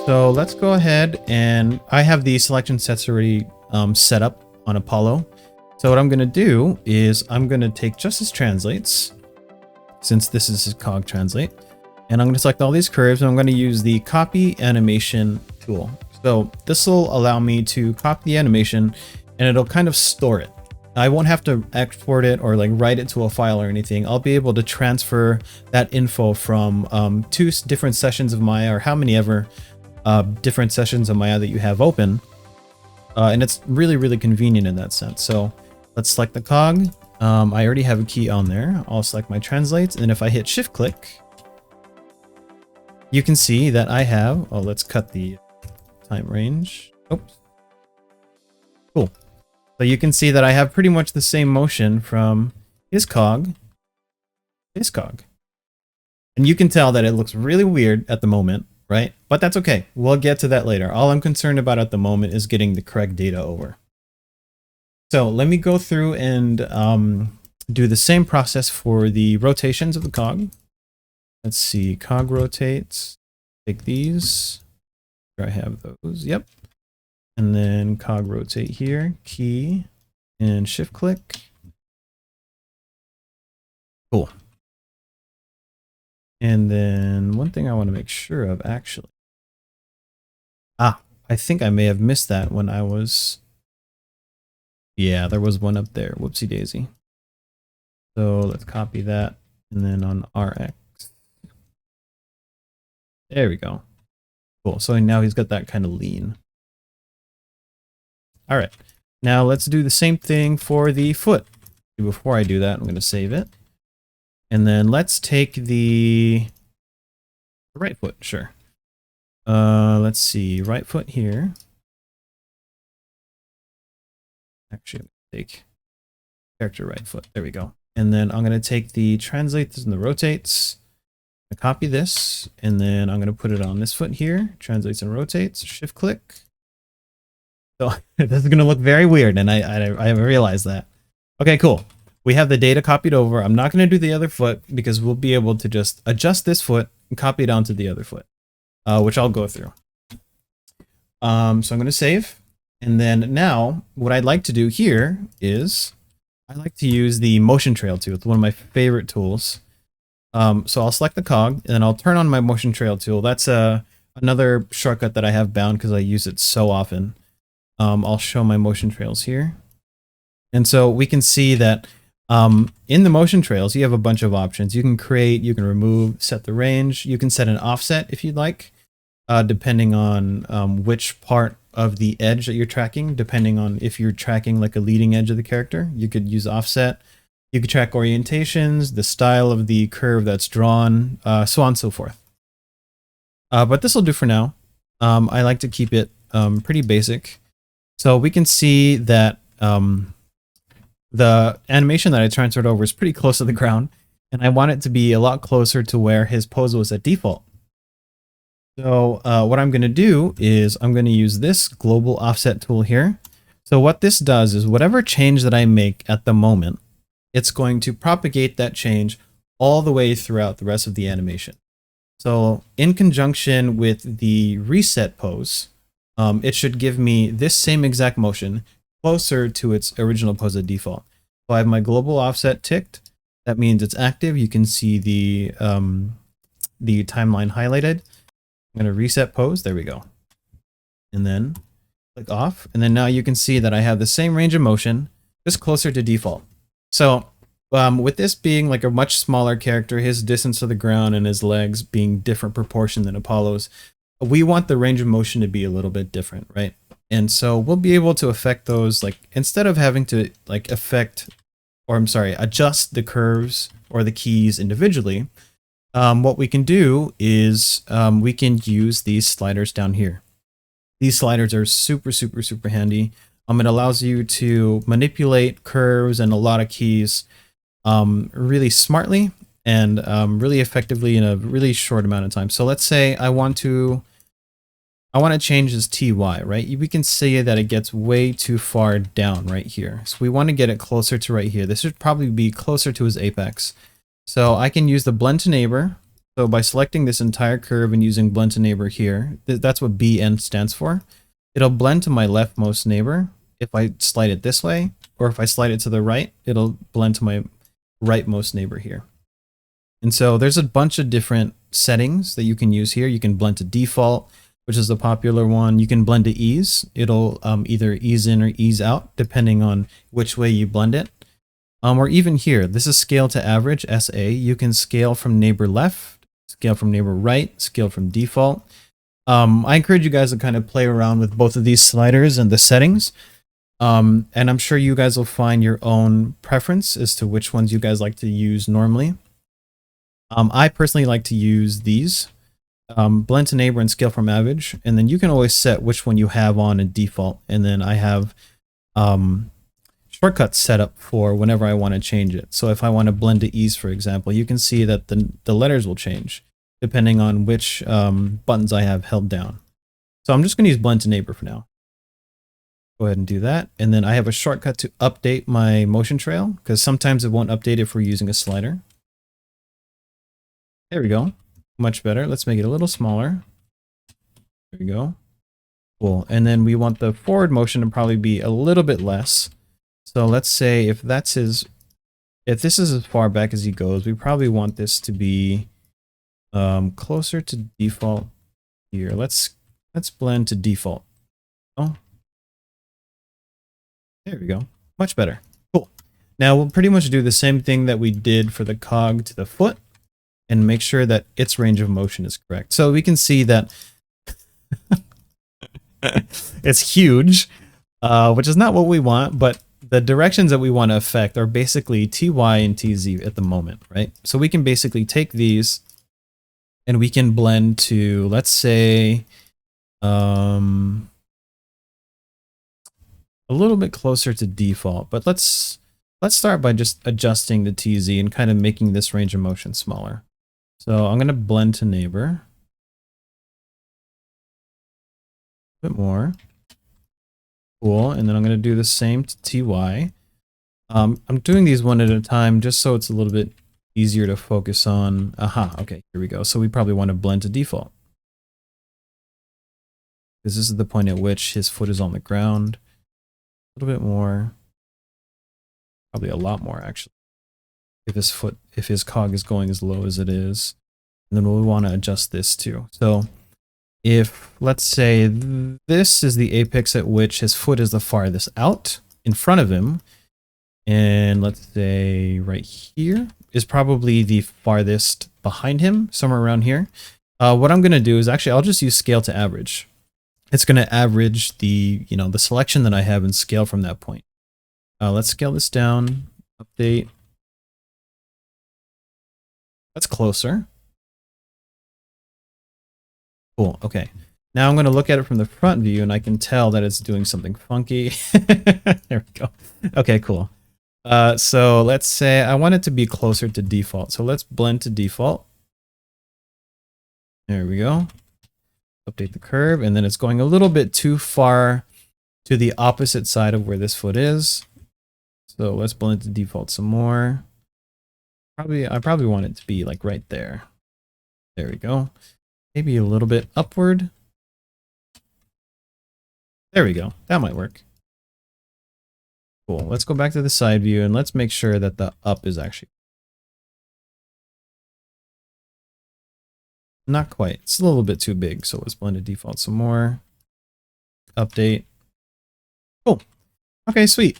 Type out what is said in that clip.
So let's go ahead, and I have the selection sets already set up on Apollo. So what I'm going to do is I'm going to take just his translates, since this is his cog translate, and I'm going to select all these curves, and I'm going to use the copy animation tool. So this will allow me to copy the animation, and it'll kind of store it. I won't have to export it or like write it to a file or anything. I'll be able to transfer that info from 2 different sessions of Maya, or how many ever different sessions of Maya that you have open. And it's really, really convenient in that sense. So let's select the cog. I already have a key on there. I'll select my translates, and if I hit shift click, you can see that I have, oh, let's cut the time range. Oops. Cool. So you can see that I have pretty much the same motion from his cog to his cog. And you can tell that it looks really weird at the moment, right? But that's okay. We'll get to that later. All I'm concerned about at the moment is getting the correct data over. So let me go through and do the same process for the rotations of the cog. Let's see, cog rotates. Take these. Here I have those. Yep. And then cog rotate here, key, and shift click. Cool. And then one thing I want to make sure of, actually. I think I may have missed that when I was... Yeah, there was one up there. Whoopsie daisy. So let's copy that. And then on RX. There we go. Cool. So now he's got that kind of lean. All right. Now let's do the same thing for the foot. Before I do that, I'm going to save it. And then let's take the right foot. Sure. Let's see. Right foot here. Actually, take character right foot. There we go. And then I'm going to take the translates and the rotates. I copy this, and then I'm going to put it on this foot here. Translates and rotates. Shift click. So this is going to look very weird, and I realized that. Okay, cool. We have the data copied over. I'm not going to do the other foot because we'll be able to just adjust this foot and copy it onto the other foot, which I'll go through. So I'm going to save. And then now what I'd like to do here is I like to use the motion trail tool. It's one of my favorite tools. So I'll select the cog, and then I'll turn on my motion trail tool. That's another shortcut that I have bound because I use it so often. I'll show my motion trails here. And so we can see that in the motion trails, you have a bunch of options. You can create, you can remove, set the range. You can set an offset if you'd like, depending on which part of the edge that you're tracking, depending on if you're tracking like a leading edge of the character. You could use offset. You could track orientations, the style of the curve that's drawn, so on and so forth. But this will do for now. I like to keep it pretty basic. So we can see that the animation that I transferred over is pretty close to the ground, and I want it to be a lot closer to where his pose was at default. So what I'm going to do is I'm going to use this global offset tool here. So what this does is whatever change that I make at the moment, it's going to propagate that change all the way throughout the rest of the animation. So in conjunction with the reset pose, it should give me this same exact motion closer to its original pose at default. So I have my global offset ticked. That means it's active. You can see the timeline highlighted. I'm going to reset pose. There we go. And then click off. And then now you can see that I have the same range of motion, just closer to default. So with this being like a much smaller character, his distance to the ground and his legs being different proportion than Apollo's, we want the range of motion to be a little bit different, right? And so we'll be able to affect those, like instead of having to like adjust the curves or the keys individually, what we can do is we can use these sliders down here. These sliders are super, super, super handy. It allows you to manipulate curves and a lot of keys really smartly and really effectively in a really short amount of time. So let's say I want to change this TY, right? We can see that it gets way too far down right here. So we want to get it closer to right here. This should probably be closer to his apex. So I can use the blend to neighbor. So by selecting this entire curve and using blend to neighbor here, that's what BN stands for. It'll blend to my leftmost neighbor if I slide it this way, or if I slide it to the right, it'll blend to my rightmost neighbor here. And so there's a bunch of different settings that you can use here. You can blend to default, which is the popular one. You can blend to ease. It'll either ease in or ease out, depending on which way you blend it. Or even here, this is scale to average, SA. You can scale from neighbor left, scale from neighbor right, scale from default. I encourage you guys to kind of play around with both of these sliders and the settings. And I'm sure you guys will find your own preference as to which ones you guys like to use normally. I personally like to use these, blend to neighbor and scale from average. And then you can always set which one you have on in default. And then I have shortcuts set up for whenever I want to change it. So if I want to blend to ease, for example, you can see that the letters will change depending on which buttons I have held down. So I'm just going to use blend to neighbor for now. Go ahead and do that. And then I have a shortcut to update my motion trail, because sometimes it won't update if we're using a slider. There we go. Much better. Let's make it a little smaller. There we go. Cool. And then we want the forward motion to probably be a little bit less. So let's say if this is as far back as he goes, we probably want this to be closer to default here. Let's blend to default. Oh, there we go. Much better. Cool. Now we'll pretty much do the same thing that we did for the cog to the foot and make sure that its range of motion is correct. So we can see that it's huge, which is not what we want, but the directions that we want to affect are basically TY and TZ at the moment, right? So we can basically take these and we can blend to, let's say, a little bit closer to default, but let's start by just adjusting the TZ and kind of making this range of motion smaller. So I'm going to blend to neighbor a bit more. Cool. And then I'm going to do the same to TY. I'm doing these one at a time just so it's a little bit easier to focus on. Aha. Okay, here we go. So we probably want to blend to default, because this is the point at which his foot is on the ground. A little bit more, probably a lot more actually, if his cog is going as low as it is. And then we'll want to adjust this too. So if, let's say, this is the apex at which his foot is the farthest out in front of him, and let's say right here is probably the farthest behind him, somewhere around here. What I'm going to do is actually, I'll just use scale to average. It's going to average the selection that I have and scale from that point. Let's scale this down, update. That's closer. Cool. Okay. Now I'm going to look at it from the front view and I can tell that it's doing something funky. There we go. Okay, cool. So let's say I want it to be closer to default. So let's blend to default. There we go. Update the curve, and then it's going a little bit too far to the opposite side of where this foot is. So let's blend to default some more. I probably want it to be like right there. There we go. Maybe a little bit upward. There we go. That might work. Cool. Let's go back to the side view and let's make sure that the up is actually not quite. It's a little bit too big. So let's blend to default some more. Update. Cool. Okay, sweet.